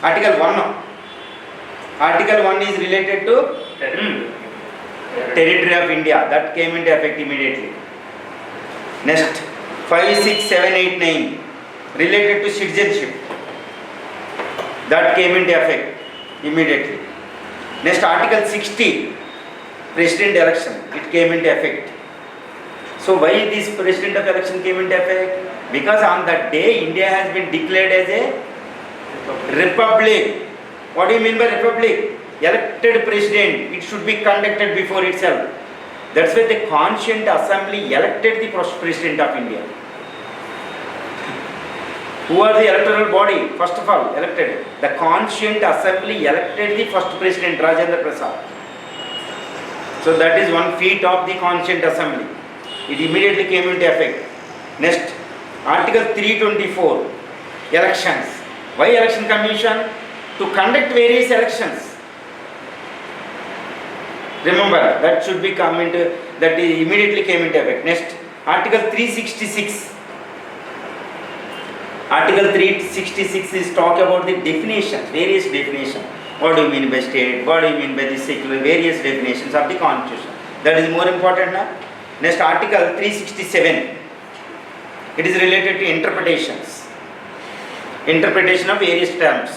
Article 1. Article 1 is related to territory of India. That came into effect immediately. Next, 5, 6, 7, 8, 9 related to citizenship. That came into effect immediately. Next, Article 60, President election. It came into effect. So why this President of election came into effect? Because on that day India has been declared as a republic. What do you mean by republic? Elected president. It should be conducted before itself. That's why the Constituent Assembly elected the President of India. Who are the electoral body? First of all, elected. The Constituent Assembly elected the first President, Rajendra Prasad. So that is one feat of the Constituent Assembly. It immediately came into effect. Next, Article 324, elections. Why election commission? To conduct various elections. Remember, that should be come into, that immediately came into effect. Next, Article 366. Article 366 is talk about the definitions, various definitions. What do you mean by state? What do you mean by the secular? Various definitions of the constitution. That is more important now. Next, Article 367. It is related to interpretations. Interpretation of various terms.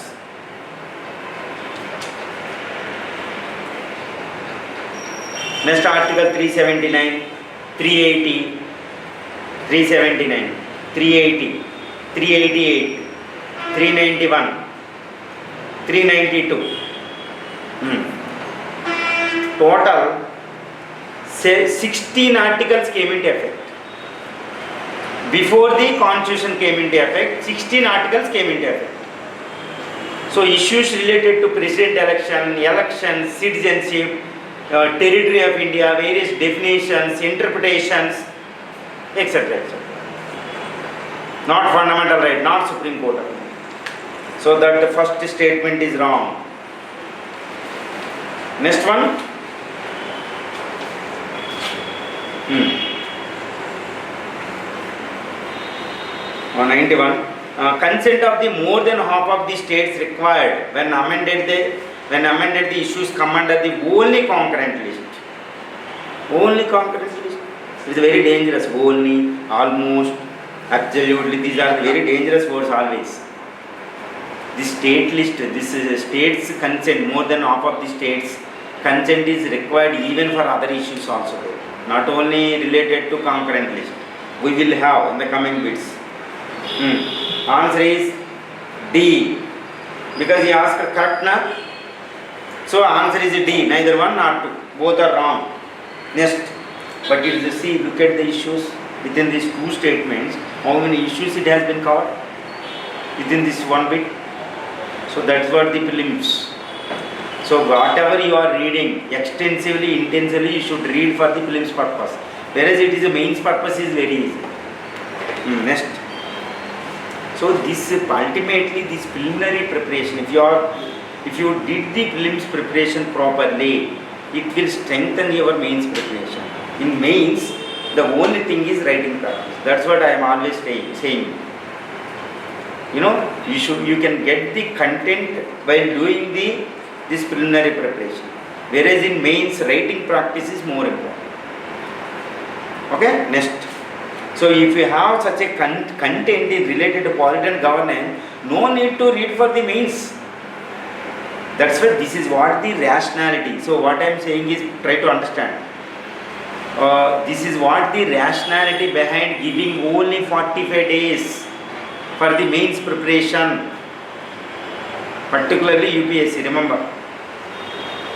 Next, Article 379, 380, 379, 380, 388, 391, 392. Total 16 articles came into effect. Before the constitution came into effect, 16 articles came into effect. So issues related to president election, elections, citizenship, territory of India, various definitions, interpretations, etc. etc. Not fundamental right, not Supreme Court. So that the first statement is wrong. Next one. 91. Consent of the more than half of the states required when amended the issues come under the only concurrent list. Only concurrent list. It is very dangerous. Only, almost, absolutely. These are very dangerous words always. The state list. This is a state's consent. More than half of the states consent is required even for other issues also. Not only related to concurrent list. We will have in the coming bits. Answer is D. Because he asked correct na. So answer is D. Neither one nor two. Both are wrong. Next. But it is see, look at the issues within these two statements. How many issues it has been covered within this one bit. So that's what the prelims. So whatever you are reading extensively, intensively, you should read for the prelims purpose. Whereas it is a mains purpose is very easy. Next. So this ultimately this preliminary preparation, if you did the prelims preparation properly, it will strengthen your mains preparation. In mains, the only thing is writing practice. That's what I am always saying. You know, you can get the content while doing this preliminary preparation. Whereas in mains, writing practice is more important. Okay, next. So if you have such a content related to polity and governance, no need to read for the mains. That's why this is what the rationality. So what I am saying is try to understand. This is what the rationality behind giving only 45 days for the mains preparation. Particularly UPSC, remember.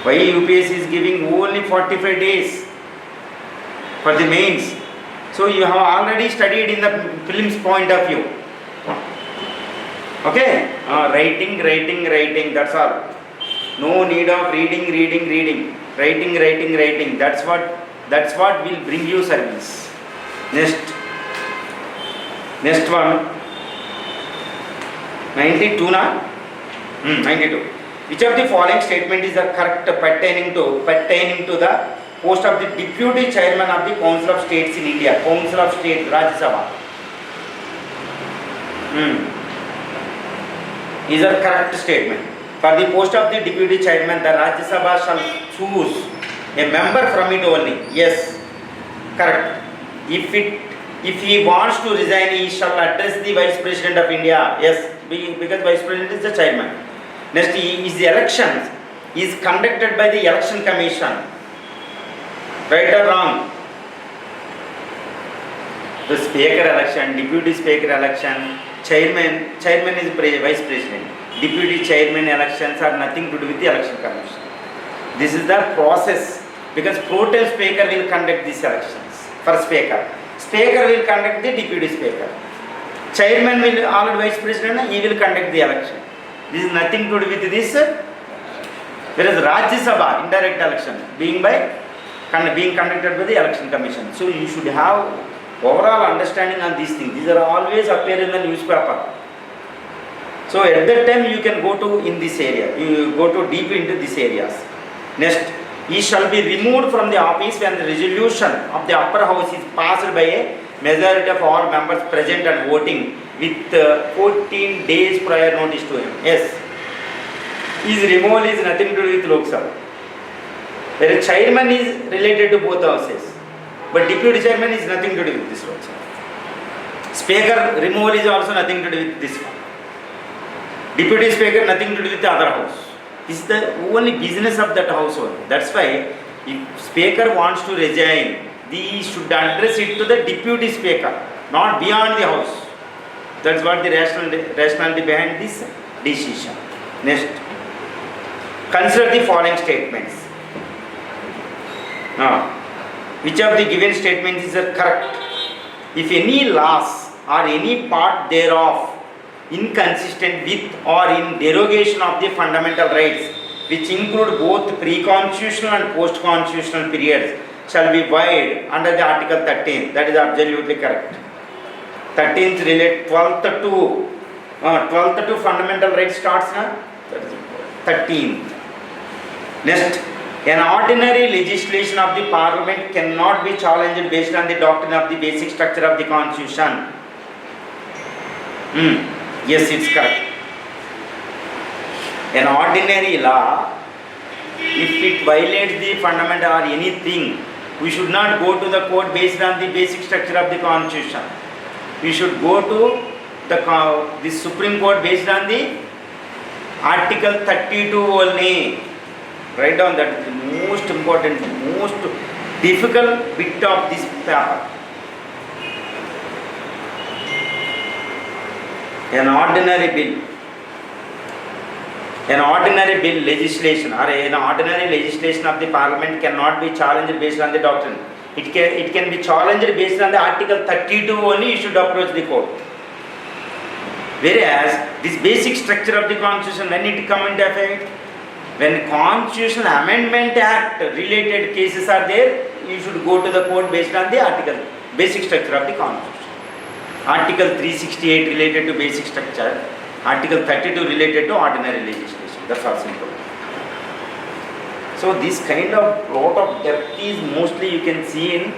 Why UPSC is giving only 45 days for the mains? So you have already studied in the prelims point of view. Okay? Writing, that's all. No need of reading. Writing. That's what will bring you service. Next one. 92 na? 92. Which of the following statement is the correct pertaining to the post of the Deputy Chairman of the Council of States in India? Council of States, Rajya Sabha. is a correct statement. For the post of the deputy chairman, the Rajya Sabha shall choose a member from it only. Yes, correct. If he wants to resign, he shall address the Vice President of India. Yes, because Vice President is the chairman. Next, the elections is conducted by the Election Commission. Right or wrong? The speaker election, deputy speaker election, chairman is vice president. Deputy chairman elections are nothing to do with the election commission. This is the process, because pro tem speaker will conduct these elections for speaker. Speaker will conduct the deputy speaker. Chairman will, already vice president, he will conduct the election. This is nothing to do with this. Whereas Rajya Sabha, indirect election, being conducted by the election commission. So you should have overall understanding on these things. These are always appear in the newspaper. So at that time you can go to in this area. You go to deep into these areas. Next, he shall be removed from the office when the resolution of the upper house is passed by a majority of all members present and voting with 14 days prior notice to him. Yes. His removal is nothing to do with Lok Sabha. Whereas chairman is related to both houses. But deputy chairman is nothing to do with this also. Speaker removal is also nothing to do with this one. Deputy speaker nothing to do with the other house. This is the only business of that household. That's why if speaker wants to resign, he should address it to the deputy speaker, not beyond the house. That's what the rationality behind this decision. Next, consider the following statements. Now, which of the given statements is correct? If any laws or any part thereof inconsistent with or in derogation of the fundamental rights, which include both pre-constitutional and post-constitutional periods, shall be void under the Article 13. That is absolutely correct. 13th relate 12th to fundamental rights starts now. 13th. Next, an ordinary legislation of the Parliament cannot be challenged based on the doctrine of the basic structure of the Constitution. Yes, it's correct. An ordinary law, if it violates the fundamental or anything, we should not go to the court based on the basic structure of the Constitution. We should go to the Supreme Court based on the Article 32 only. Write down that, the most important, most difficult bit of this paper. An ordinary bill legislation or an ordinary legislation of the Parliament cannot be challenged based on the doctrine. It can be challenged based on the Article 32 only. You should approach the court. Whereas this basic structure of the Constitution, when it come into effect, when Constitutional Amendment Act related cases are there, you should go to the court based on the article, basic structure of the Constitution. Article 368 related to basic structure, Article 32 related to ordinary legislation. That's all simple. So this kind of lot of depth is mostly you can see in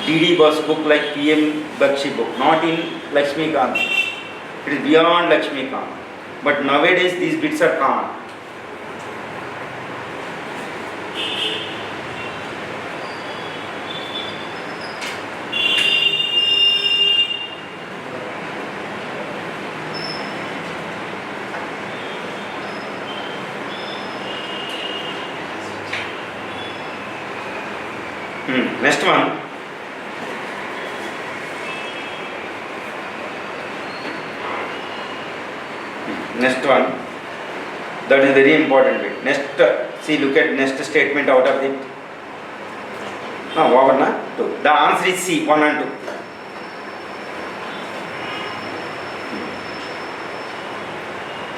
D.D. Bose book like P.M. Bakshi book, not in Lakshmikant. It is beyond Lakshmikant. But nowadays these bits are common. Next one. Next one. That is very important bit. Next, see, look at next statement out of it. No, over na 2. The answer is C, 1 and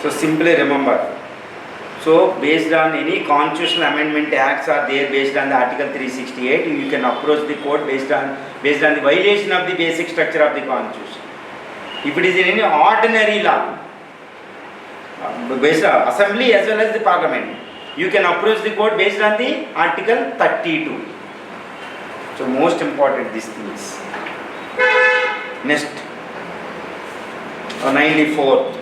2. So simply remember. So based on any constitutional amendment acts are there based on the Article 368, you can approach the court based on the violation of the basic structure of the Constitution. If it is in any ordinary law, based on assembly as well as the parliament, you can approach the court based on the Article 32. So most important these things. Next, 94th,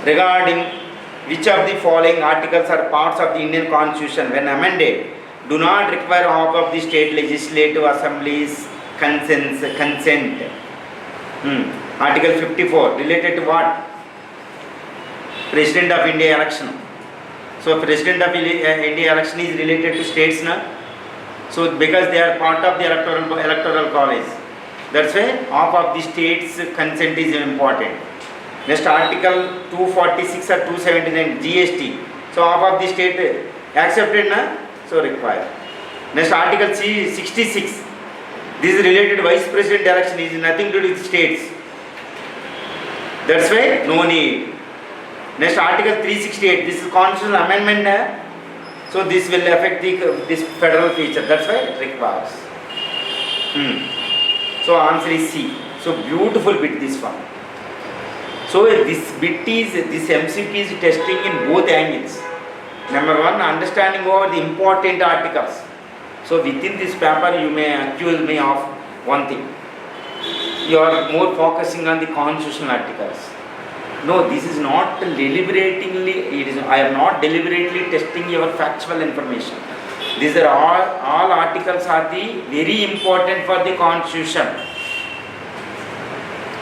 regarding which of the following articles are parts of the Indian Constitution when amended do not require half of the state legislative assemblies consent? Article 54 related to what? President of India election. So President of India election is related to states now. So because they are part of the electoral college, that's why half of the states consent is important. Next article 246 or 279 GST. So half of the state accepted na, so required. Next article 66. This is related to vice president election, is nothing to do with states. That's why no need. Next article 368. This is constitutional amendment na. So this will affect this federal feature. That's why it requires. So answer is C. So beautiful bit this one. So this bit is, this MCQ is testing in both angles. Number one, understanding over the important articles. So within this paper you may accuse me of one thing. You are more focusing on the constitutional articles. No, this is not deliberatingly, I am not deliberately testing your factual information. These are all articles are the very important for the constitution.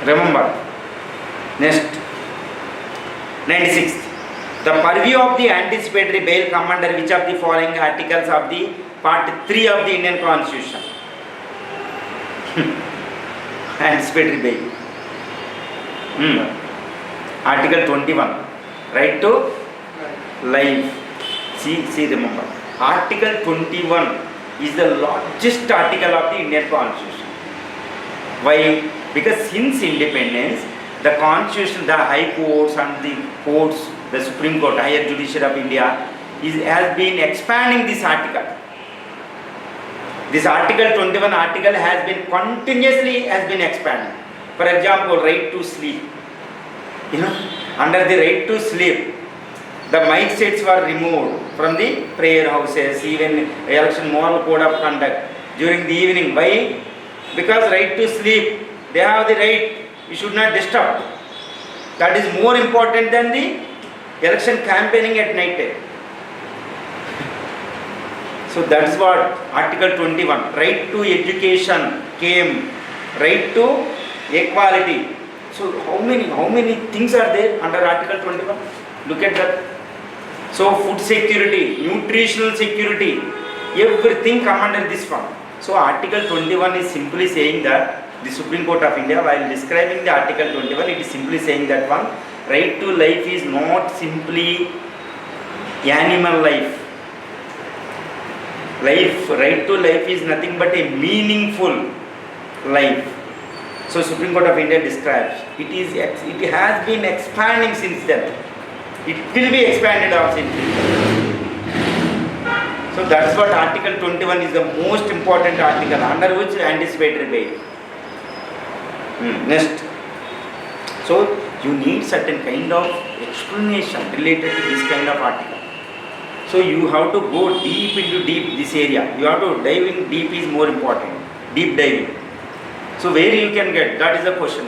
Remember. Next, 96th. The purview of the anticipatory bail come under which of the following articles of the part 3 of the Indian Constitution? Anticipatory bail. Article 21. Right to life. See, remember. Article 21 is the largest article of the Indian Constitution. Why? Because since independence, the Constitution, the High Courts and the courts, the Supreme Court, Higher Judiciary of India, has been expanding this article. This Article 21 article has been continuously expanding. For example, right to sleep. Under the right to sleep, the mic sets were removed from the prayer houses, even election moral code of conduct during the evening. Why? Because right to sleep, they have the right. You should not disturb. That is more important than the election campaigning at night time. So that's what Article 21. Right to education came. Right to equality. So how many things are there under Article 21? Look at that. So food security, nutritional security, everything come under this one. So Article 21 is simply saying that the Supreme Court of India, while describing the Article 21, it is simply saying that one, right to life is not simply animal life. Right to life is nothing but a meaningful life. So Supreme Court of India describes, it has been expanding since then. It will be expanded also in future. So that's what Article 21 is the most important article under which anticipatory bail. Next. So you need certain kind of explanation related to this kind of article. So you have to go deep into this area. You have to dive in deep is more important. Deep diving. So where you can get, that is the question.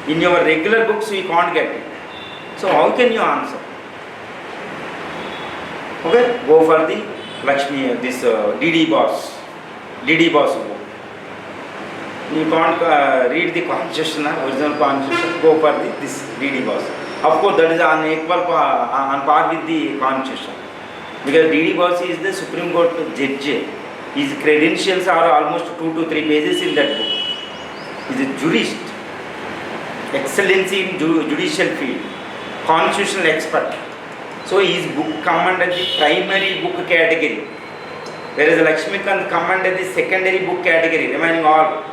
In your regular books you can't get it. So how can you answer? Okay, go for the Lakshmi, this DD Boss book. You can't read the constitution, original constitution, go for this DD Boss. Of course, that is on par with the constitution. Because DD Boss is the Supreme Court judge. His credentials are almost 2 to 3 pages in that book. He is a jurist, excellency in judicial field, constitutional expert. So his book come under the primary book category, whereas Lakshmikant come under the secondary book category, remaining all.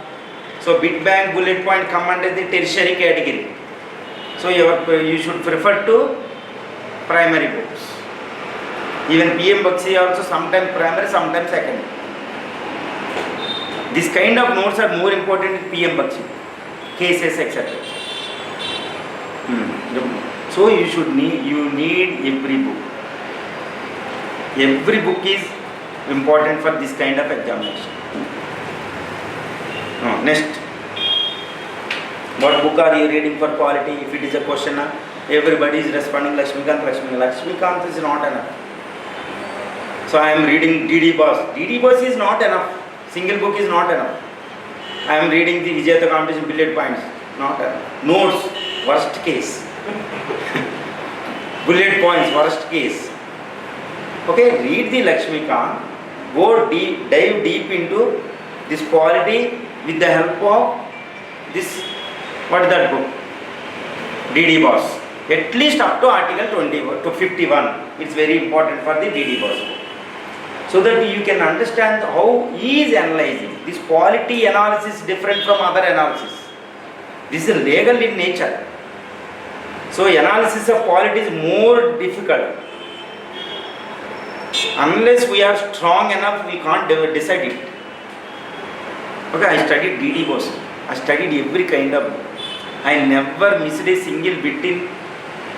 So bit bank, bullet point come under the tertiary category. So you should prefer to primary books. Even PM Bakshi also sometimes primary, sometimes secondary. This kind of notes are more important in PM Bakshi, cases, etc. So you need every book. Every book is important for this kind of examination. Next. What book are you reading for polity? If it is a question, Everybody is responding Lakshmikant, Lakshmikant. Lakshmikant is not enough. So I am reading DD Boss. DD Boss is not enough. Single book is not enough. I am reading the Vijayata competition bullet points. Not enough. Notes, worst case. Bullet points, worst case. Okay, read the Lakshmikant. Go deep, dive deep into this polity with the help of this, what is that book? DD Boss. At least up to article 20 to 51. It's very important for the DD Boss book. So that you can understand how he is analyzing. This polity analysis is different from other analysis. This is legal in nature. So analysis of polity is more difficult. Unless we are strong enough, we can't decide it. Okay, I studied DD Boss. I studied every kind of book. I never missed a single bit in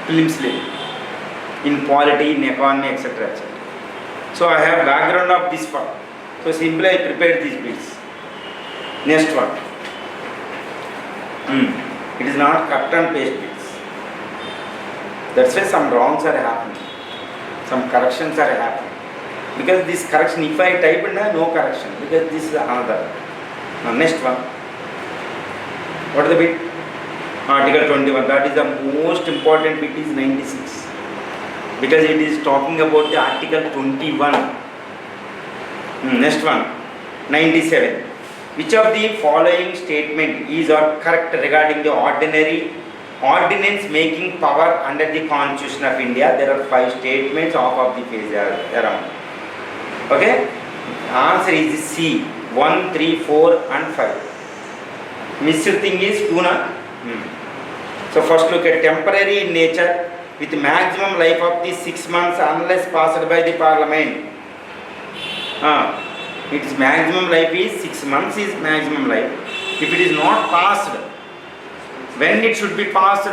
Prelims level, in polity, in economy, etc. etc. So I have background of this part. So simply I prepared these bits. Next one. It is not cut and paste bits. That's why some wrongs are happening. Some corrections are happening. Because this correction, if I type in no correction, because this is another. Now next one. What is the bit? Article 21. That is the most important bit, is 96. Because it is talking about the article 21. Next one. 97. Which of the following statement is or correct regarding the ordinance making power under the Constitution of India? There are 5 statements off of the page around. Okay? Answer is C. 1, 3, 4 and 5. Missed thing is 2 na? So first look at temporary in nature with maximum life of the 6 months unless passed by the Parliament. Its maximum life is 6 months is maximum life. If it is not passed, when it should be passed?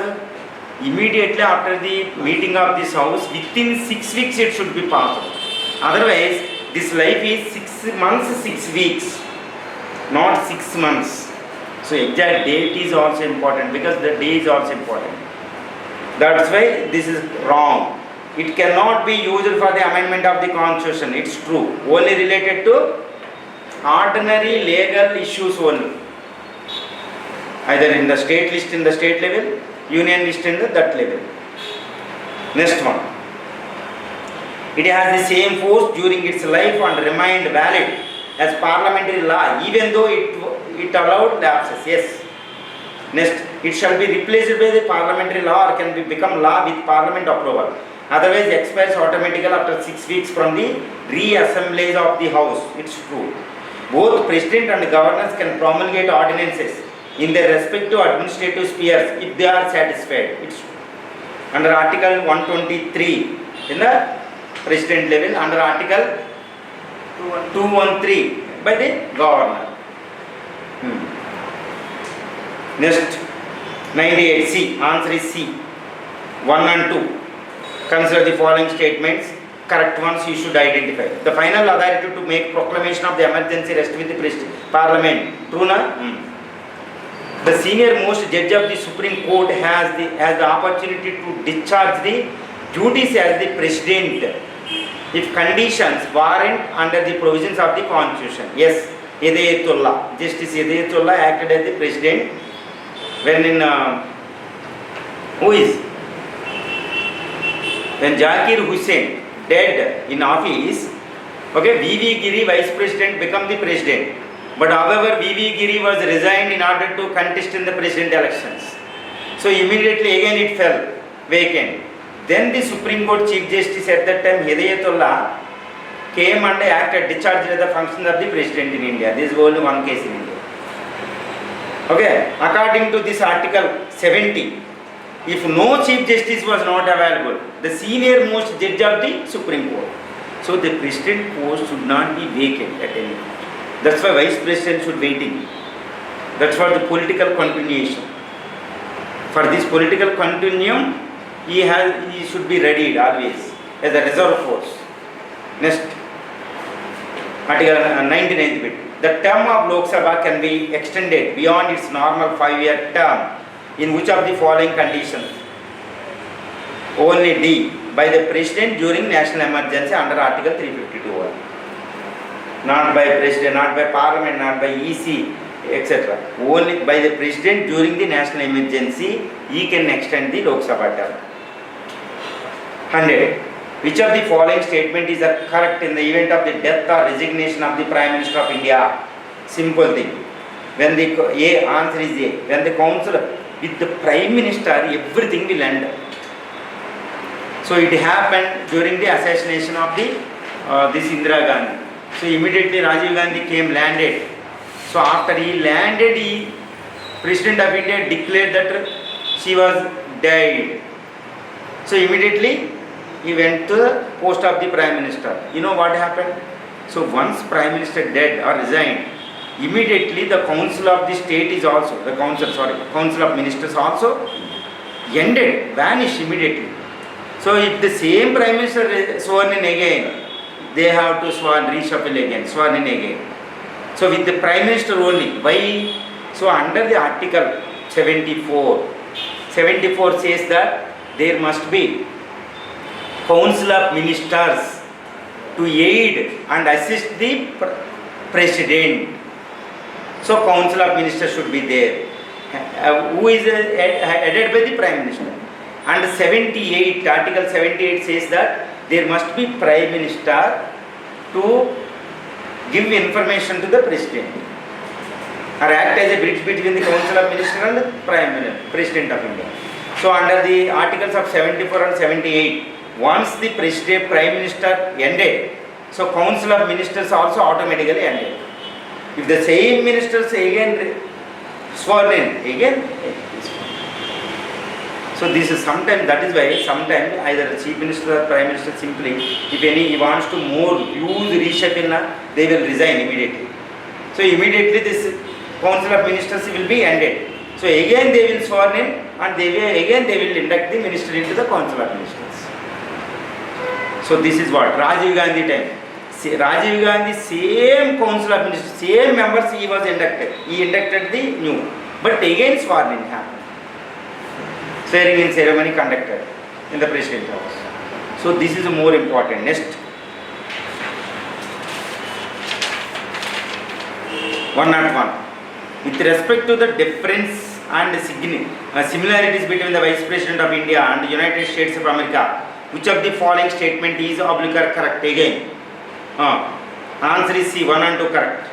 Immediately after the meeting of this house, within 6 weeks it should be passed. Otherwise, this life is 6 months, 6 weeks, not 6 months. So exact date is also important, because the day is also important. That's why this is wrong. It cannot be used for the amendment of the Constitution. It's true. Only related to ordinary legal issues only. Either in the state list in the state level, union list in that level. Next one. It has the same force during its life and remained valid as parliamentary law, even though it allowed lapses. Yes. Next, it shall be replaced by the parliamentary law or can become law with parliament approval. Otherwise, expires automatically after 6 weeks from the reassemblage of the house. It's true. Both president and governors can promulgate ordinances in their respective administrative spheres if they are satisfied. It's true. Under Article 123 in the president level, under Article 213 by the governor. Next, 98 C. Answer is C. 1 and 2. Consider the following statements. Correct ones you should identify. The final authority to make proclamation of the emergency rests with the Parliament. True na? The senior most judge of the Supreme Court has the opportunity to discharge the duties as the President if conditions warrant under the provisions of the Constitution. Yes, Hidayatullah, Justice Hidayatullah acted as the President when when Zakir Hussain dead in office, okay, V.V. Giri Vice President become the President. But however, V.V. Giri was resigned in order to contest in the President elections. So immediately again it fell vacant. Then the Supreme Court Chief Justice at that time, Hidayatullah, came and acted, discharged the function of the President in India. This is only one case in India. Okay, according to this Article 70, if no Chief Justice was not available, the senior most judge of the Supreme Court. So the President post should not be vacant at any point. That's why Vice President should waiting. That's for the political continuation. For this political continuum, he should be readied always as a reserve force. Next, Article 99th bit. The term of Lok Sabha can be extended beyond its normal 5-year term in which of the following conditions? Only D, by the President during national emergency under Article 352. Not by President, not by Parliament, not by EC, etc. Only by the President during the national emergency, he can extend the Lok Sabha term. 100. Which of the following statement is correct in the event of the death or resignation of the Prime Minister of India? Simple thing. When the answer is A. When the council with the Prime Minister, everything will end. So it happened during the assassination of the this Indira Gandhi. So immediately Rajiv Gandhi came, landed. So after he landed, President of India declared that she was dead. So immediately he went to the post of the Prime Minister. You know what happened? So once Prime Minister dead or resigned, immediately the Council of the State is also, Council of Ministers also ended, vanished immediately. So if the same Prime Minister is sworn in again, they have to reshuffle again, sworn in again. So with the Prime Minister only, why? So under the Article 74 says that there must be Council of Ministers to aid and assist the President. So Council of Ministers should be there, who is headed by the Prime Minister. And Article 78 says that there must be Prime Minister to give information to the President or act as a bridge between the Council of Ministers and the President of India. So under the Articles of 74 and 78, once the Prime Minister ended, so Council of Ministers also automatically ended. If the same ministers again sworn in, again. So this is sometimes, that is why sometimes either Chief Minister or Prime Minister simply, if he wants to more use reshuffle, they will resign immediately. So immediately this Council of Ministers will be ended. So again they will sworn in and they will induct the minister into the Council of Ministers. So this is what Rajiv Gandhi time. Rajiv Gandhi, same Council of Ministers, same members he was inducted. He inducted the new, but again sworn in happened. Swearing in ceremony conducted in the President House. So this is more important. Next, 101. With respect to the difference and similarities between the Vice President of India and the United States of America, which of the following statement is correct? Again, answer is C, 1 and 2 correct.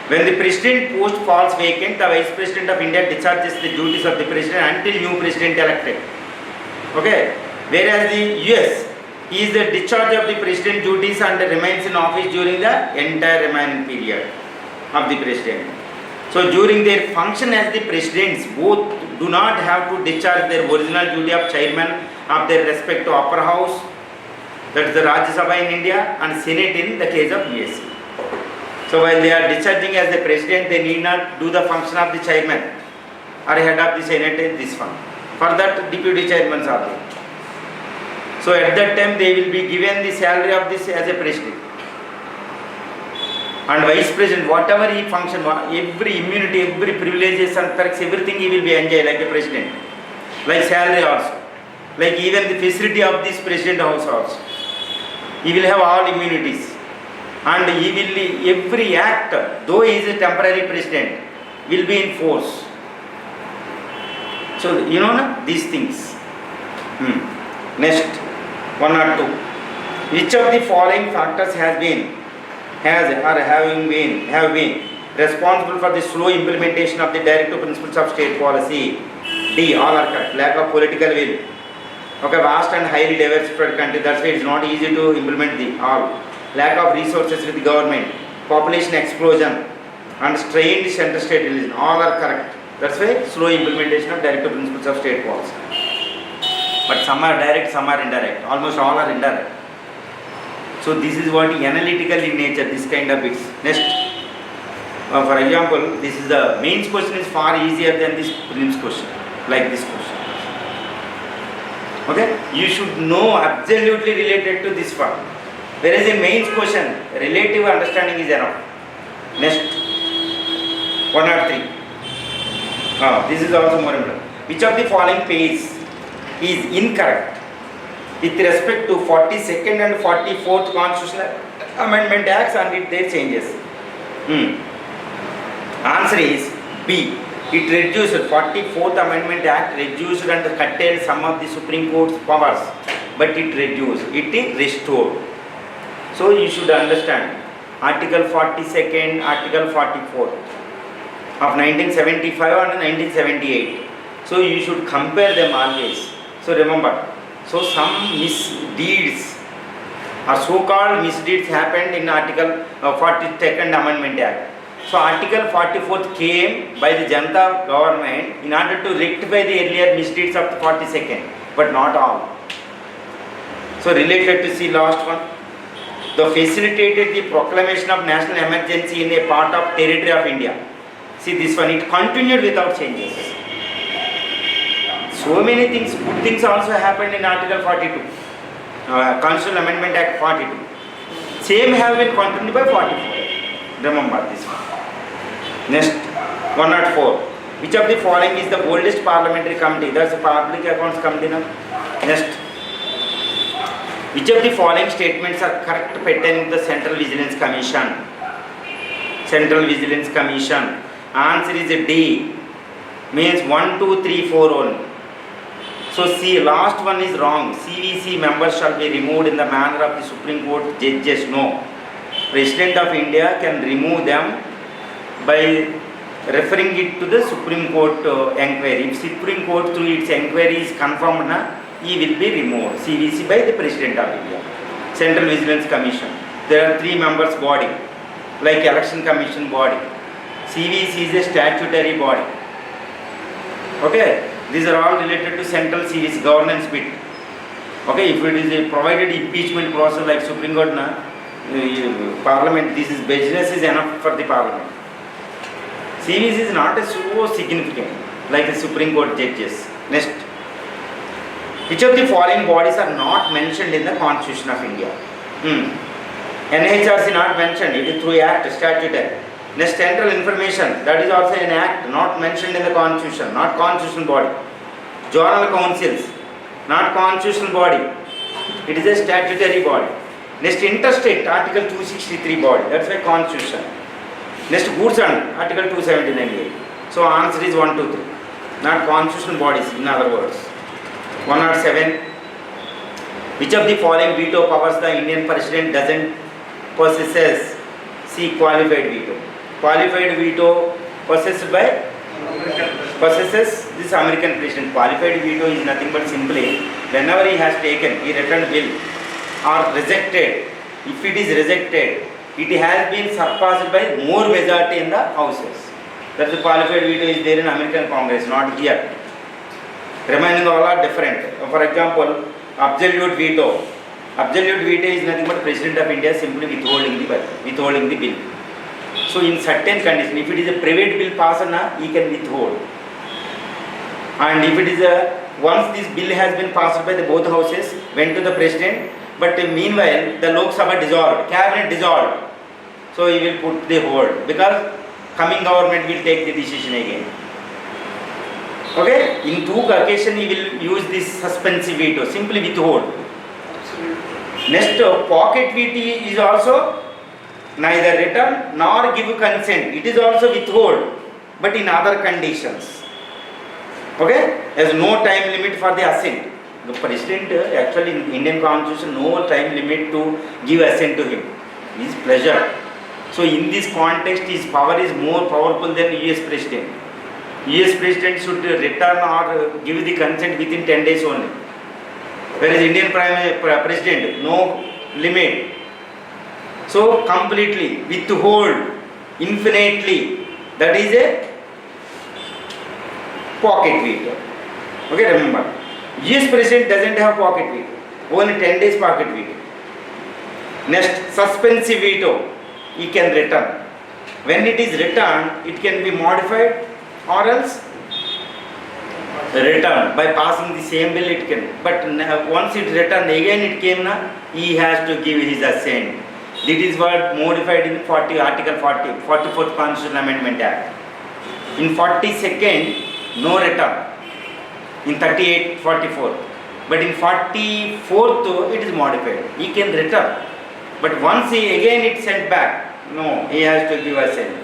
When the President post falls vacant, the Vice President of India discharges the duties of the President until new President elected. Okay. Whereas the US, he is the discharge of the President duties and remains in office during the entire remaining period of the President. So during their function as the Presidents, both do not have to discharge their original duty of chairman of their respective upper house, that is the Rajya Sabha in India, and Senate in the case of UPSC. So while they are discharging as the President, they need not do the function of the chairman or head of the Senate in this one. For that, deputy chairmen are there. So at that time, they will be given the salary of this as a President. And Vice President, whatever he function, every immunity, every privileges and perks, everything he will be enjoy like a President. Like salary also. Like even the facility of this President House also. He will have all immunities. And he will, every act, though he is a temporary President, will be in force. So, you know, these things. Next, 1 or 2. Which of the following factors have been responsible for the slow implementation of the directive principles of state policy? D, all are correct. Lack of political will. Okay, vast and highly diversified country, that's why it's not easy to implement the all. Lack of resources with the government, population explosion, and strained center-state religion, all are correct. That's why slow implementation of directive principles of state policy. But some are direct, some are indirect. Almost all are indirect. So this is what analytical in nature, this kind of bits. Next, for example, this is the mains question is far easier than this prelims question, like this question. Okay, you should know absolutely related to this one. Whereas in mains question, relative understanding is enough. Next, 1 or 3. This is also more important. Which of the following pays is incorrect with respect to 42nd and 44th Constitutional Amendment Acts and their changes. Answer is B. It reduced, 44th Amendment Act reduced and curtailed some of the Supreme Court's powers, but it reduced, it is restored. So you should understand Article 42nd, Article 44 of 1975 and 1978. So you should compare them always. So remember, so some misdeeds or so-called misdeeds happened in Article 42nd Amendment Act. So Article 44th came by the Janata government in order to rectify the earlier misdeeds of the 42nd, but not all. So related to see last one, the facilitated the proclamation of national emergency in a part of territory of India. See this one, it continued without changes. So many things, good things also happened in Article 42, Constitutional Amendment Act 42. Same have been continued by 44. Remember this one. Next, 104. Which of the following is the oldest parliamentary committee? That's the Public Accounts Committee now. Next. Which of the following statements are correct pertaining to the Central Vigilance Commission? Central Vigilance Commission. Answer is D. Means 1, 2, 3, 4 only. So C, last one is wrong. CVC members shall be removed in the manner of the Supreme Court judges. No. President of India can remove them by referring it to the Supreme Court inquiry. If Supreme Court through its inquiry is confirmed, he will be removed. CVC by the President of India. Central Vigilance Commission. There are 3 members body, like Election Commission body. CVC is a statutory body. Okay, these are all related to Central CVC governance bit. Okay, if it is a provided impeachment process like Supreme Court, Parliament, this is business is enough for the Parliament. CVC is not so significant like the Supreme Court judges. Next. Which of the following bodies are not mentioned in the Constitution of India? NHRC not mentioned, it is through Act, statutory. Next, Central Information, that is also an Act, not mentioned in the Constitution, not constitutional body. Journal Councils, not constitutional body, it is a statutory body. Next, Interstate, Article 263 body, that's why Constitution. Next, Goods and Article 279A. So answer is 1, 2, 3. Not constitutional bodies, in other words. 107. Which of the following veto powers the Indian President doesn't possesses? C. Qualified veto. Qualified veto possessed by? Possesses this American President. Qualified veto is nothing but simply whenever he has taken, he returned bill or rejected. If it is rejected, it has been surpassed by more majority in the houses. That's the qualified veto is there in American Congress, not here. Remaining all are different. For example, absolute veto. Absolute veto is nothing but President of India simply withholding the bill. So in certain conditions, if it is a private bill passed, he can withhold. And if it is once this bill has been passed by the both houses, went to the President, but meanwhile the Lok Sabha dissolved, cabinet dissolved. So he will put the hold because coming government will take the decision again. Okay, in 2 occasions he will use this suspensive veto, simply withhold. Next, pocket veto is also neither return nor give consent. It is also withhold, but in other conditions. Okay, there is no time limit for the assent. The President, actually in Indian Constitution, no time limit to give assent to him. His pleasure. So in this context, his power is more powerful than US President. US President should return or give the consent within 10 days only. Whereas Indian President, no limit. So completely withhold infinitely. That is a pocket veto. Okay, remember. US President doesn't have pocket veto. Only 10 days pocket veto. Next, suspensive veto. He can return. When it is returned, it can be modified or else return by passing the same bill. It can, but once it returned again, it came he has to give his assent. This is what modified in Article 44th Constitutional Amendment Act. In 42nd, no return. In 38, 44. But in 44th, it is modified. He can return. But once he again it sent back, no, he has to give assent.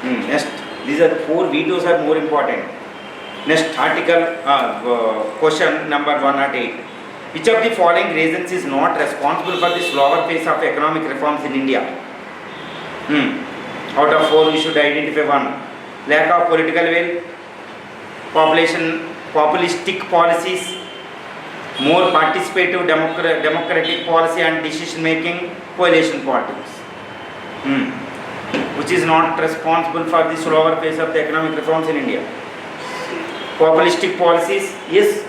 Next, these are the 4 vetoes are more important. Next article, question number 108. Which of the following reasons is not responsible for the slower pace of economic reforms in India? Out of 4, we should identify one. Lack of political will, populistic policies, more participative democratic policy and decision making, coalition politics. Which is not responsible for the slower pace of the economic reforms in India? Populistic policies, yes,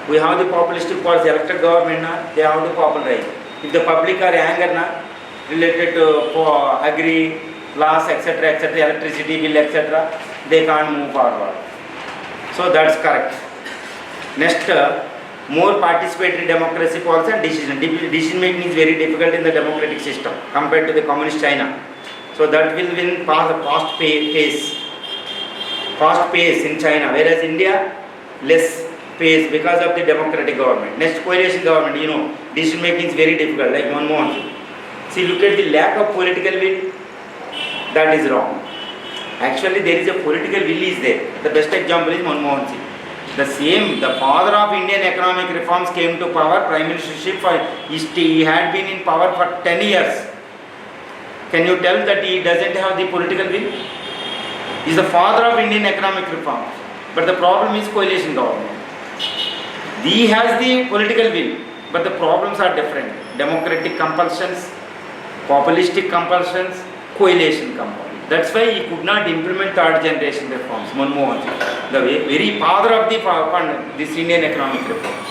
we have the populistic policy, elected government, they have to popularize. If the public are angry related to agri, laws, etc., electricity bill, etc., they can't move forward. So that's correct. Next, more participatory democracy policy and decision making is very difficult in the democratic system compared to the communist China. So that will win fast pace in China, whereas India less pace because of the democratic government. Next, coalition government, decision making is very difficult, like Manmohan Singh. See, look at the lack of political will. That is wrong. Actually, there is a political will is there. The best example is Manmohan Singh. The father of Indian economic reforms came to power, prime ministership, he had been in power for 10 years. Can you tell that he doesn't have the political will? He is the father of Indian economic reforms. But the problem is coalition government. He has the political will, but the problems are different. Democratic compulsions, populistic compulsions, coalition compulsions. That's why he could not implement third generation reforms, Manmohan Singh, the very father of this Indian economic reforms.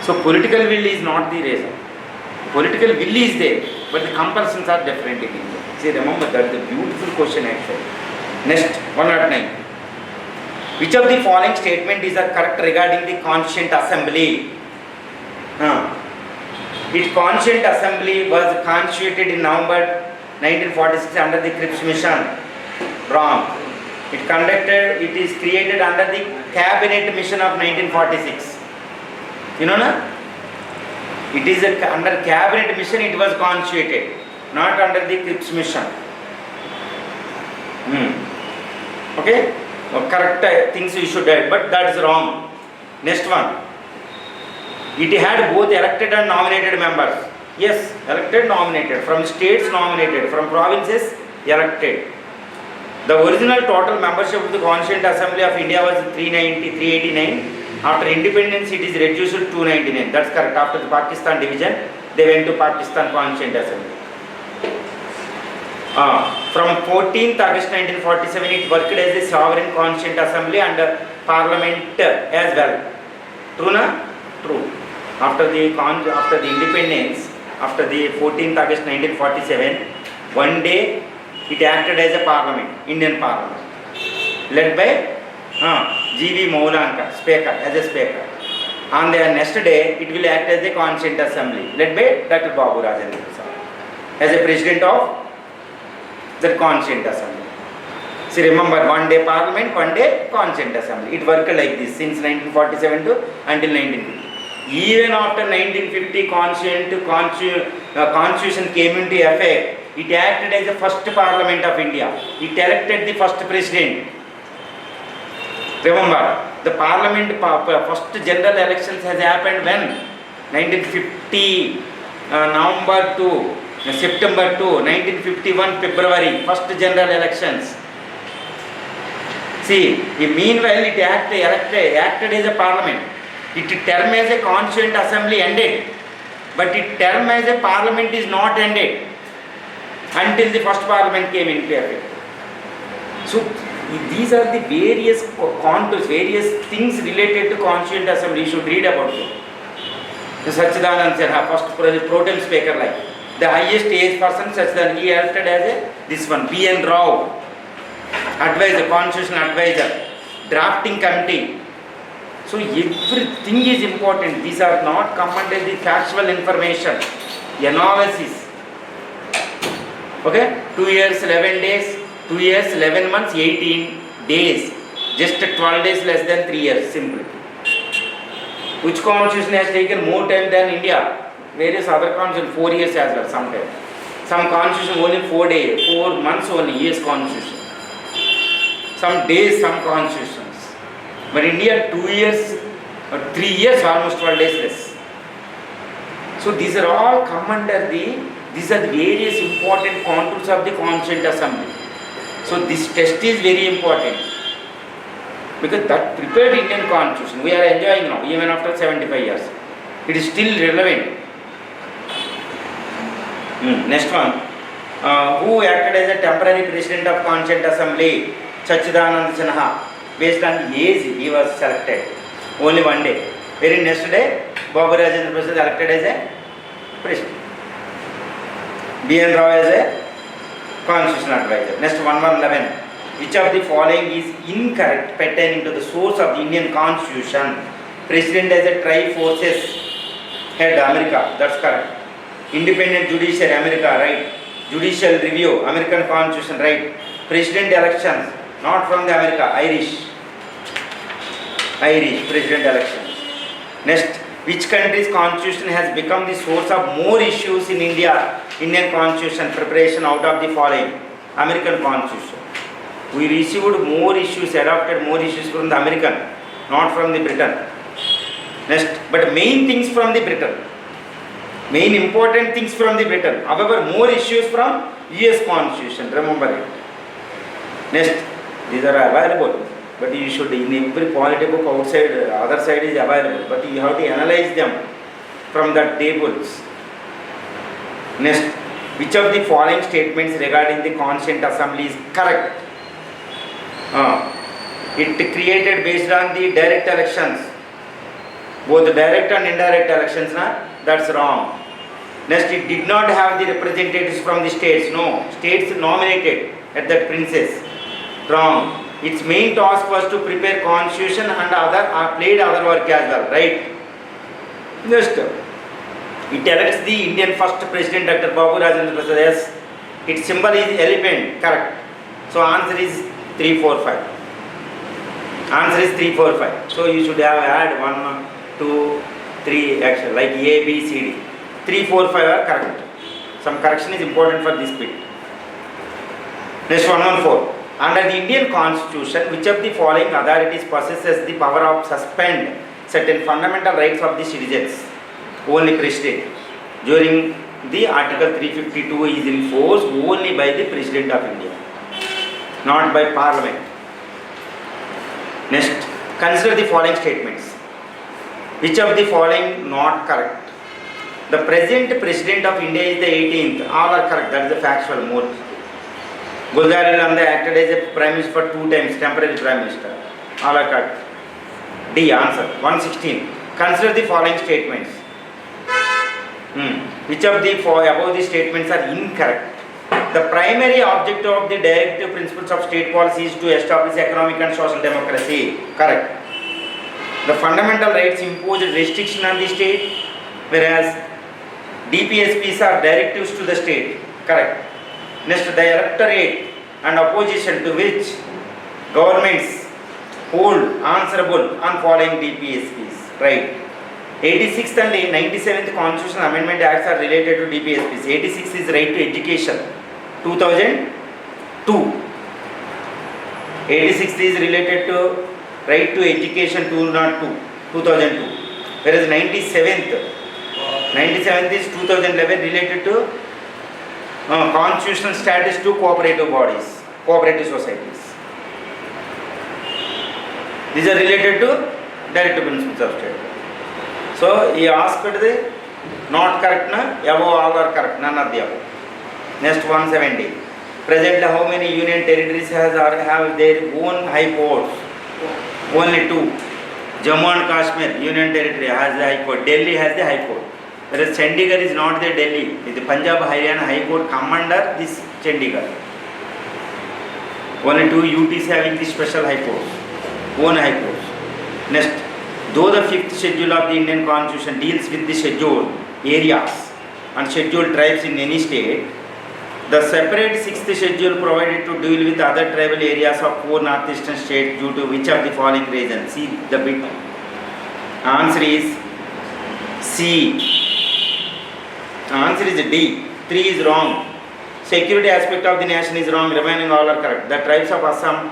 So political will is not the reason. Political will is there, but the compulsions are different in India. See, remember, that is a beautiful question actually. Next, 109. Which of the following statement is correct regarding the Constituent Assembly? Its Constituent Assembly was constituted in November 1946 under the Cripps Mission. Wrong. It is created under the Cabinet Mission of 1946. You know, na? It is under Cabinet Mission it was constituted, not under the Cripps Mission. Okay? Correct things you should add, but that is wrong. Next one. It had both elected and nominated members. Yes, elected, nominated. From states, nominated. From provinces, elected. The original total membership of the Constituent Assembly of India was 389. After independence, it is reduced to 299. That's correct. After the Pakistan division, they went to Pakistan Constituent Assembly. From 14th August 1947, it worked as a sovereign Constituent Assembly and Parliament as well. True, na? True. After the independence, after the 14th August 1947, one day it acted as a parliament, Indian parliament, led by G.V. Maulanka, as a speaker. On the next day, it will act as a Constituent Assembly, led by Dr. Babu Rajendra Prasad, as a president of the Constituent Assembly. See, remember, one day parliament, one day Constituent Assembly. It worked like this since 1947 until 1950. Even after 1950 Constitution came into effect, it acted as the first Parliament of India. It elected the first President. Remember, the Parliament first general elections has happened when? 1950 November 2, September 2, 1951 February, first general elections. See, meanwhile it acted as a Parliament. Its term as a Constituent Assembly ended, but its term as a Parliament is not ended until the first Parliament came into effect. So these are the various contours, various things related to Constituent Assembly. You should read about it. The Sachidanand Sinha, first pro tem speaker, like the highest age person, Sachidanand, he elected as this one, M.G.Rau, advisor, constitutional advisor, drafting committee. So everything is important. These are not commanded the factual information, analysis. Okay, 2 years, 11 days, 2 years, 11 months, 18 days, just 12 days less than 3 years, simple. Which constitution has taken more time than India? Various other constitutions, 4 years as well, sometimes. Some constitution only 4 days, 4 months only, US constitution. Some days, some constitutions. But India 2 years or 3 years, almost 12 days less. So these are all come under these are the various important contours of the Constituent Assembly. So this test is very important. Because that prepared Indian Constitution, we are enjoying now, even after 75 years. It is still relevant. Next one. Who acted as a temporary president of Constituent Assembly? Sachidanand Sinha. Based on age, he was selected. Only one day. Very next day, Babu Rajendra Prasad elected as a president. M.G.Rau as a constitutional advisor. Next, 1111. Which of the following is incorrect pertaining to the source of the Indian Constitution? President as a tri-forces head, America. That's correct. Independent judiciary, America, right. Judicial review, American Constitution, right. President elections, not from the America, Irish president elections. Next, which country's constitution has become the source of more issues in Indian Constitution preparation out of the following? American Constitution. We received more issues, adopted more issues from the American, not from the Britain. Next, but main things from the Britain. Main important things from the Britain. However, more issues from US Constitution, remember it. Next, these are available, but you should, in every polity book outside, other side is available, but you have to analyze them from the tables. Next, which of the following statements regarding the Constituent Assembly is correct? It created based on the direct elections, both direct and indirect elections, that's wrong. Next, it did not have the representatives from the states, no, states nominated at that princess, wrong. Its main task was to prepare constitution and played other work as well, right? Next, it elects the Indian first president, Dr. Babu Rajendra Prasad, yes. Its symbol is elephant, correct. So answer is 3, 4, 5. Answer is 3, 4, 5. So you should have had 1, 2, 3 action like A, B, C, D. 3, 4, 5 are correct. Some correction is important for this bit. Next, 114. Under the Indian Constitution, which of the following authorities possesses the power of suspend certain fundamental rights of the citizens? Only President. During the Article 352 is enforced only by the President of India, not by Parliament. Next, consider the following statements. Which of the following not correct? The present President of India is the 18th. All are correct. That is the factual mode. Gulzar Nanda acted as a Prime Minister for 2 times, temporary Prime Minister. All are correct. D. Answer. 116. Consider the following statements. Which of the above the statements are incorrect? The primary objective of the directive principles of state policy is to establish economic and social democracy. Correct. The fundamental rights impose a restriction on the state, whereas DPSPs are directives to the state. Correct. Next, the electorate and opposition to which governments hold answerable on following DPSPs. Right. 86th and 97th Constitutional Amendment Acts are related to DPSPs. 86 is right to education. 2002. 86 is related to right to education 2002. Whereas 97th is 2011 related to constitutional status to cooperative bodies, cooperative societies. These are related to directive principles of state. So he asked the not correct, above all are correct, none of the above. Next, 170. Presently, how many union territories have their own high courts? Only 2. Jammu and Kashmir Union Territory has the high court. Delhi has the high court. Whereas Chandigarh is not the Delhi. The Punjab Haryana high court come under this Chandigarh. Only 2 UTs having the special high courts, own high courts. Next, though the 5th schedule of the Indian Constitution deals with the scheduled areas and scheduled tribes in any state, the separate 6th schedule provided to deal with other tribal areas of 4 northeastern states due to which of the following reasons? See the bit. Answer is C. Answer is D. 3 is wrong. Security aspect of the nation is wrong. Remaining all are correct. The tribes of Assam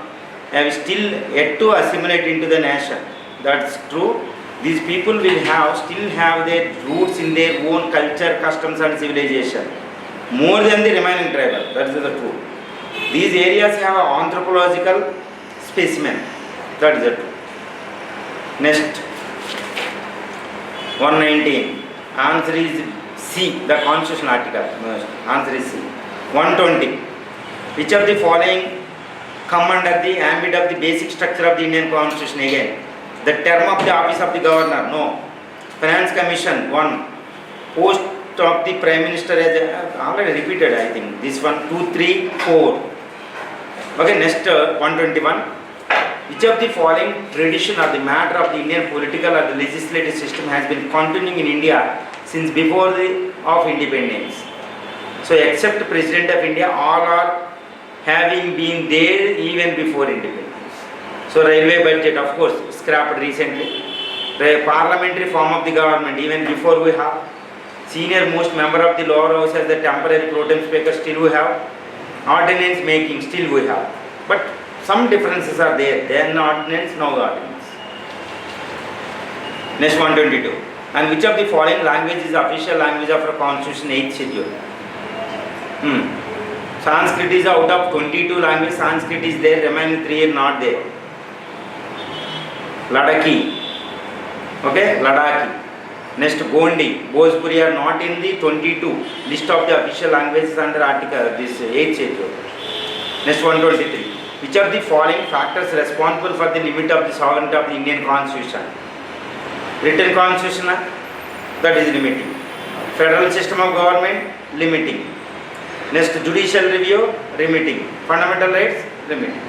have still yet to assimilate into the nation. That's true. These people will still have their roots in their own culture, customs and civilization. More than the remaining tribal. That is the truth. These areas have an anthropological specimen. That is the truth. Next. 119. Answer is C. The constitutional article. Answer is C. 120. Which of the following come under the ambit of the basic structure of the Indian Constitution? Again, the term of the office of the governor, no. Finance Commission, 1. Post of the Prime Minister, as already repeated, I think. This one, 2, 3, 4. Okay, next 121. Which of the following tradition or the matter of the Indian political or the legislative system has been continuing in India since before of independence? So, except President of India, all are having been there even before independence. So, railway budget, of course, scrapped recently. The parliamentary form of the government, even before we have. Senior most member of the lower house as the temporary pro tem speaker, still we have. Ordinance making, still we have. But some differences are there. Then ordinance, now ordinance. Next 122. And which of the following language is the official language of our Constitution 8th schedule? Sanskrit is out of 22 languages. Sanskrit is there. Remaining 3 are not there. Ladakhi. Okay, Ladakhi. Next, Gondi, Bhojpuri are not in the 22 list of the official languages under article this 8th schedule. Next 123. Which of the following factors responsible for the limit of the sovereignty of the Indian Constitution? Written Constitution, that is limiting. Federal system of government, limiting. Next, judicial review, limiting. Fundamental rights, limiting.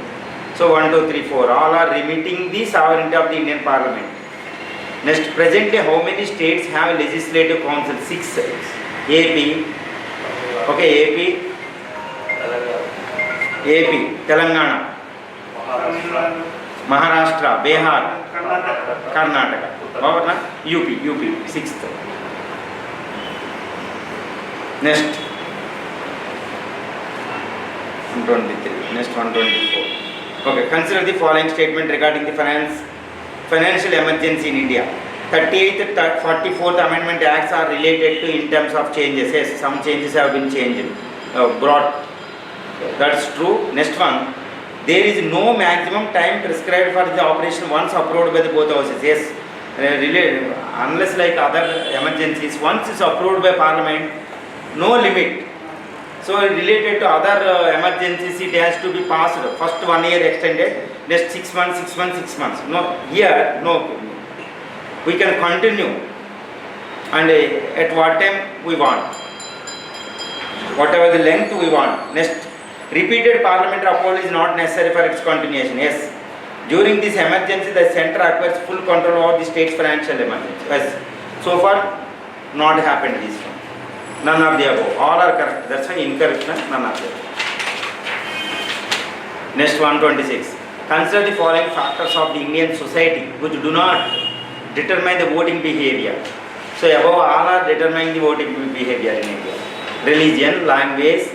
So 1, 2, 3, 4, all are limiting the sovereignty of the Indian Parliament. Next, presently how many states have legislative council? 6. AP, okay, AP, Telangana, Maharashtra, Bihar, Karnataka, UP, 6th. Next, 123, next 124. Okay, consider the following statement regarding the financial emergency in India. 38th, 44th Amendment Acts are related to in terms of changes. Yes, some changes have been changed, brought. That's true. Next one, there is no maximum time prescribed for the operation once approved by the both houses. Yes, unless like other emergencies, once it's approved by Parliament, no limit. So related to other emergencies, it has to be passed. First 1 year extended, next 6 months, 6 months, 6 months. No, here, no. We can continue. And at what time we want. Whatever the length we want. Next, repeated parliamentary approval is not necessary for its continuation. Yes. During this emergency, the centre acquires full control over the state's financial emergency. Yes. So far, not happened this one. None of the above. All are correct. That's why incorrect. None of the above. Next 126. Consider the following factors of the Indian society which do not determine the voting behavior. So above all are determining the voting behavior in India. Religion, language,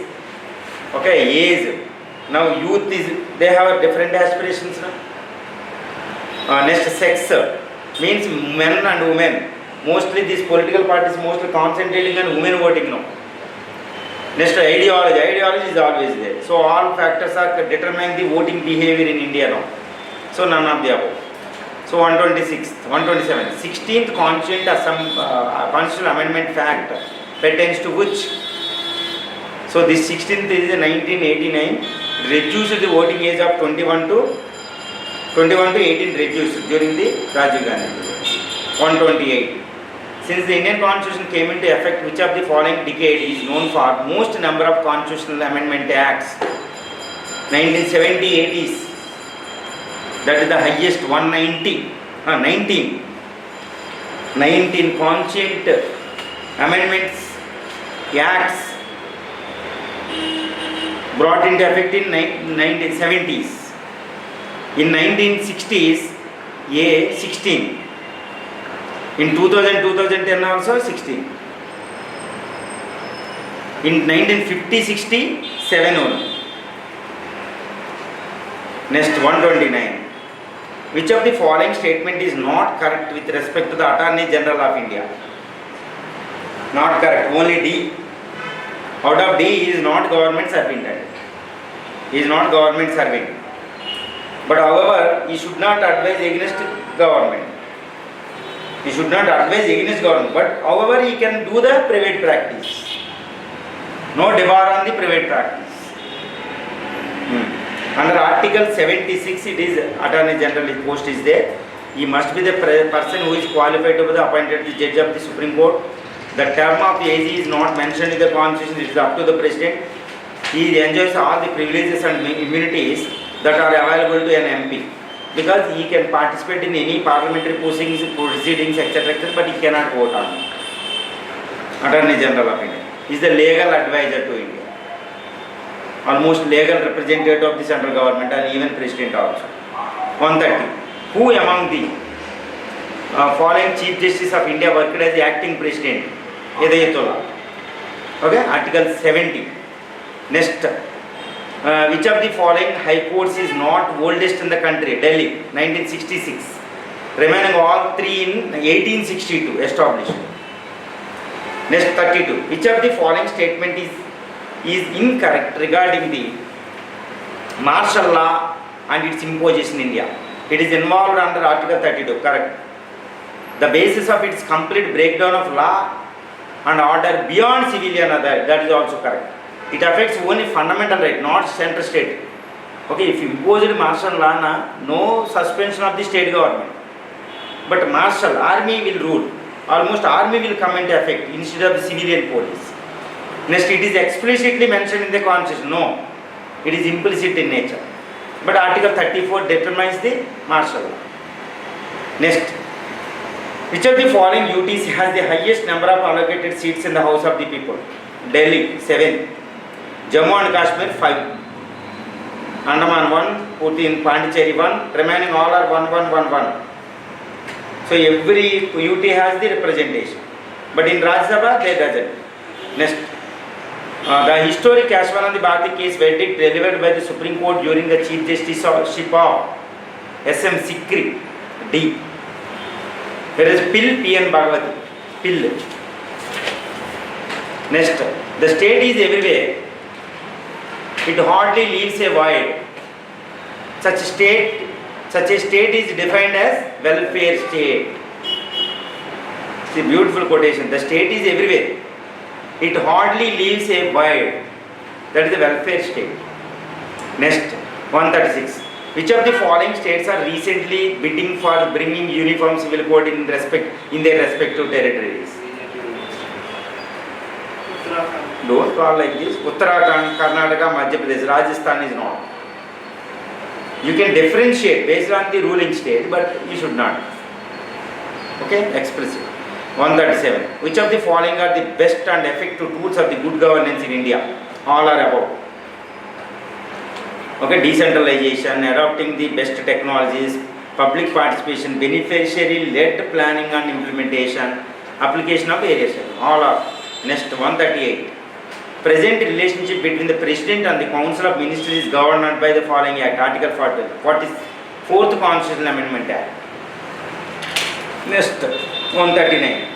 okay, age. Now youth they have different aspirations now. Next, sex means men and women. Mostly these political parties mostly concentrating on women voting now. Next, ideology is always there. So all factors are determining the voting behavior in India now. So none of the above. So 126, 127. 16th Constitutional Amendment Fact pertains to which? So this 16th is 1989. Reduced the voting age of 21 to 18 reduced during the Rajiv Gandhi. 128. Since the Indian Constitution came into effect, which of the following decade is known for most number of constitutional amendment acts? 1970, 80s. That is the highest, 190. 19 constituent amendments, acts brought into effect in 1970s. In 1960s, 16. In 2000, 2010 also 16. In 1950, 7 only. Next, 129. Which of the following statement is not correct with respect to the Attorney General of India? Not correct, only D. Out of D, he is not government servant. He is not government servant. But however, he should not advise against government. He should not advise against government. But however, he can do the private practice. No debar on the private practice. Under Article 76, it is Attorney General post is there. He must be the person who is qualified to be appointed the judge of the Supreme Court. The term of the AG is not mentioned in the Constitution. It is up to the President. He enjoys all the privileges and immunities that are available to an MP, because he can participate in any parliamentary proceedings, etc., but he cannot vote on it. Attorney General of India is the legal advisor to India. Almost legal representative of the central government and even president also. 130. Who among the following Chief Justice of India worked as the acting president? Edayatullah. Okay, Article 70. Next, which of the following high courts is not oldest in the country? Delhi, 1966. Remaining all three in 1862 established. Next, 32. Which of the following statement is incorrect regarding the martial law and its imposition in India? It is involved under Article 32, correct. The basis of its complete breakdown of law and order beyond civilian authority, that is also correct. It affects only fundamental right, not central state. Okay, if you impose martial law, no suspension of the state government. But martial, army will rule. Almost army will come into effect instead of the civilian police. Next, it is explicitly mentioned in the Constitution. No, it is implicit in nature. But Article 34 determines the martial law. Next, which of the following UTs has the highest number of allocated seats in the House of the People? Delhi, 7. Jammu and Kashmir, 5. Andaman, 1. Putin, Pondicherry, 1. Remaining all are 1, 1, 1, 1. So every UT has the representation. But in Rajya Sabha, they doesn't. Next. The historic Ashwanandi Bharti case verdict delivered by the Supreme Court during the Chief Justiceship of S.M. Sikri, D. There is Pill, P.N. Bhagavati. Pill. Next, the state is everywhere. It hardly leaves a void. Such a state is defined as welfare state. It's a beautiful quotation. The state is everywhere. It hardly leaves a void. That is the welfare state. Next, 136. Which of the following states are recently bidding for bringing uniform civil code in their respective territories? Don't call like this. Uttarakhand, Karnataka, Madhya Pradesh, Rajasthan is not. You can differentiate based on the ruling state, but you should not. Okay, explicit. 137. Which of the following are the best and effective tools of the good governance in India? All are above. Okay, decentralization, adopting the best technologies, public participation, beneficiary-led planning and implementation, application of various. All are. Next, 138. Present relationship between the President and the Council of Ministers is governed by the following Act. Article 44th Constitutional Amendment Act. Next, 139.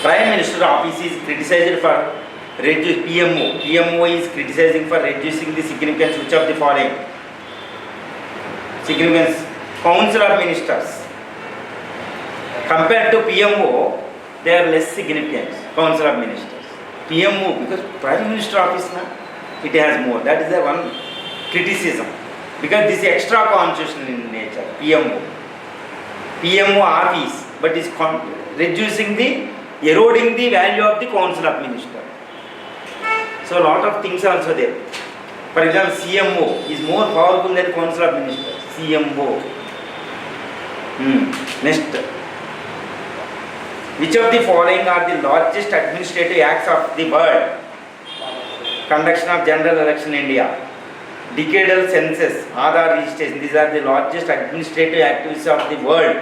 Prime Minister office is criticized for PMO. PMO is criticizing for reducing the significance which of the following? Significance. Council of Ministers. Compared to PMO, they are less significant. Council of Ministers. PMO, because Prime Minister office, it has more. That is the one criticism. Because this is extra constitutional in nature. PMO office, but is reducing eroding the value of the Council of Ministers. So a lot of things are also there. For example, CMO is more powerful than Council of Ministers. CMO. Next. Which of the following are the largest administrative acts of the world? Conduction of general election in India. Decadal census, Aadhaar registration. These are the largest administrative activities of the world.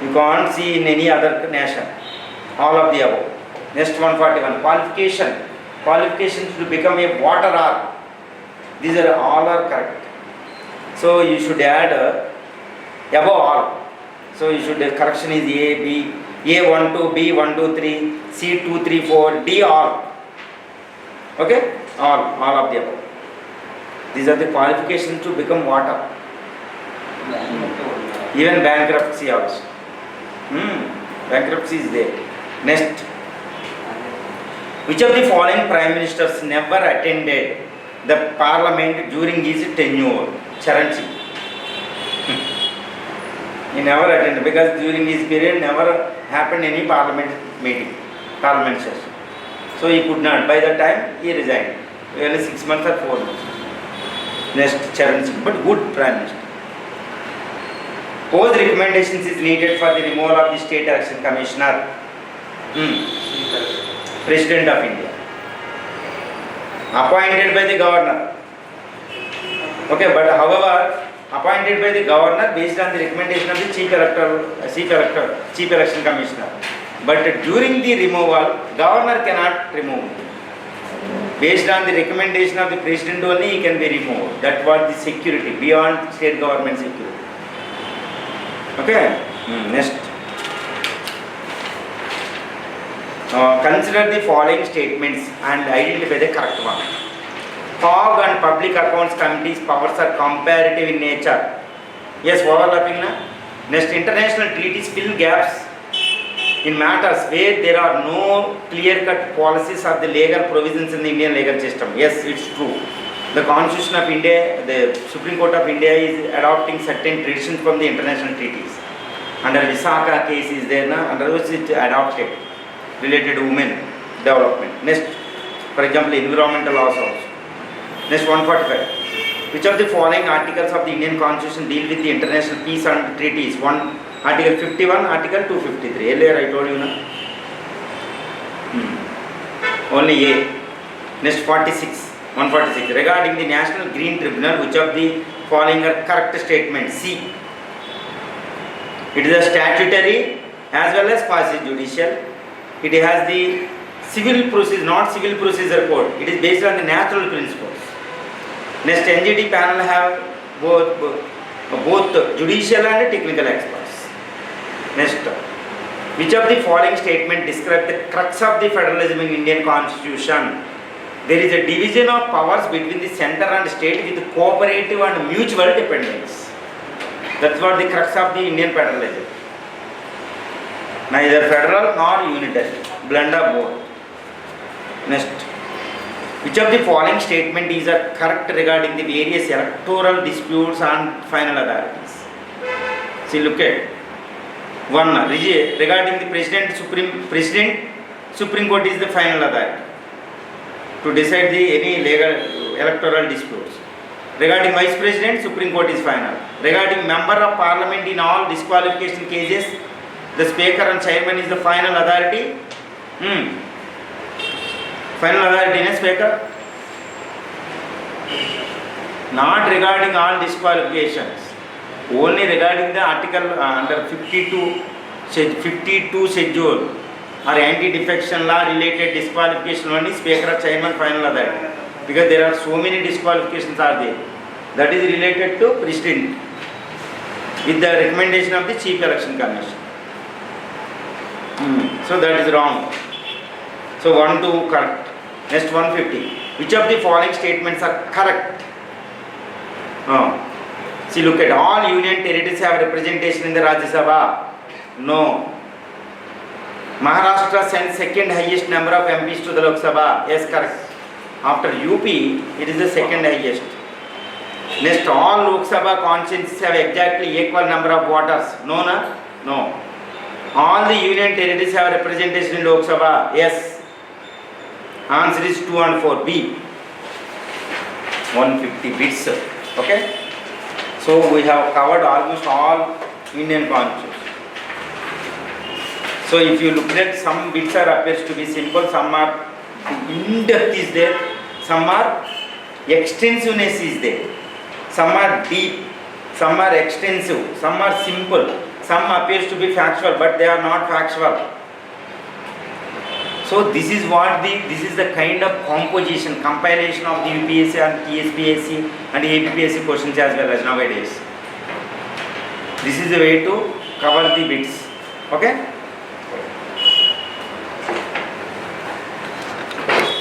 You can't see in any other nation. All of the above. Next 141. Qualification. Qualifications to become a what are. These are all are correct. So you should add above all. So you should, correction is A, B, A 1, 2, B 1, 2, 3, C 2, 3, 4, D all. Okay? All of the above. These are the qualifications to become what are. Even bankruptcy also. Bankruptcy is there. Next. Which of the following prime ministers never attended the parliament during his tenure? Charanji. He never attended because during his period never happened any parliament meeting, parliament session. So he could not. By that time he resigned. Only 6 months or 4 months. Next, Charanji. But good prime minister. Whose recommendations is needed for the removal of the state election commissioner? President of India. Appointed by the governor. Okay, but however, appointed by the governor based on the recommendation of the chief election commissioner. But during the removal, governor cannot remove. Based on the recommendation of the president only, he can be removed. That was the security, beyond state government security. Okay, next. Consider the following statements and identify the correct one. Fog and public accounts committees powers are comparative in nature. Yes, overlapping na? Next, international treaties fill gaps in matters where there are no clear-cut policies or the legal provisions in the Indian legal system. Yes, it's true. The Constitution of India, the Supreme Court of India is adopting certain traditions from the international treaties. Under Visakha case is there, na? Under which it adopted related to women development. Next, for example, environmental laws also. Next, 145. Which of the following articles of the Indian Constitution deal with the international peace and treaties? Article 51, Article 253. Earlier I told you, na? Only A. Next, 46. 146. Regarding the National Green Tribunal, which of the following are correct statements? C. It is a statutory as well as quasi-judicial. It has the civil procedure, not civil procedure code. It is based on the natural principles. Next, NGT panel have both judicial and technical experts. Next, which of the following statement describe the crux of the federalism in Indian Constitution? There is a division of powers between the center and state with cooperative and mutual dependence. That's what the crux of the Indian federalism. Neither federal nor unitary. Blend of both. Next. Which of the following statement is correct regarding the various electoral disputes and final authorities? See, look at 1. Regarding the Supreme Court is the final authority to decide any legal electoral disputes. Regarding Vice President, Supreme Court is final. Regarding Member of Parliament in all disqualification cases, the Speaker and Chairman is the final authority. Final authority in a Speaker. Not regarding all disqualifications. Only regarding the article under 52 schedule or anti-defection law related disqualification only Speaker or Chairman final authority. Because there are so many disqualifications are there. That is related to President with the recommendation of the Chief Election Commission. So that is wrong. So 1, 2 correct. Next 150. Which of the following statements are correct? See, look at all union territories have representation in the Rajya Sabha. No. Maharashtra sends second highest number of MPs to the Lok Sabha. Yes, correct. After UP, it is the second highest. Next, all Lok Sabha constituencies have exactly equal number of voters. No, na? No. All the union territories have representation in Lok Sabha. Yes. Answer is 2 and 4. B. 150 bits. Okay. So we have covered almost all Indian constitutions. So if you look at some bits are appears to be simple, some are in-depth is there, some are extensiveness is there, some are deep, some are extensive, some are simple, some appears to be factual, but they are not factual. So this is the kind of composition, compilation of the UPSC and TSPSC and APPSC questions as well as nowadays. This is the way to cover the bits. Okay.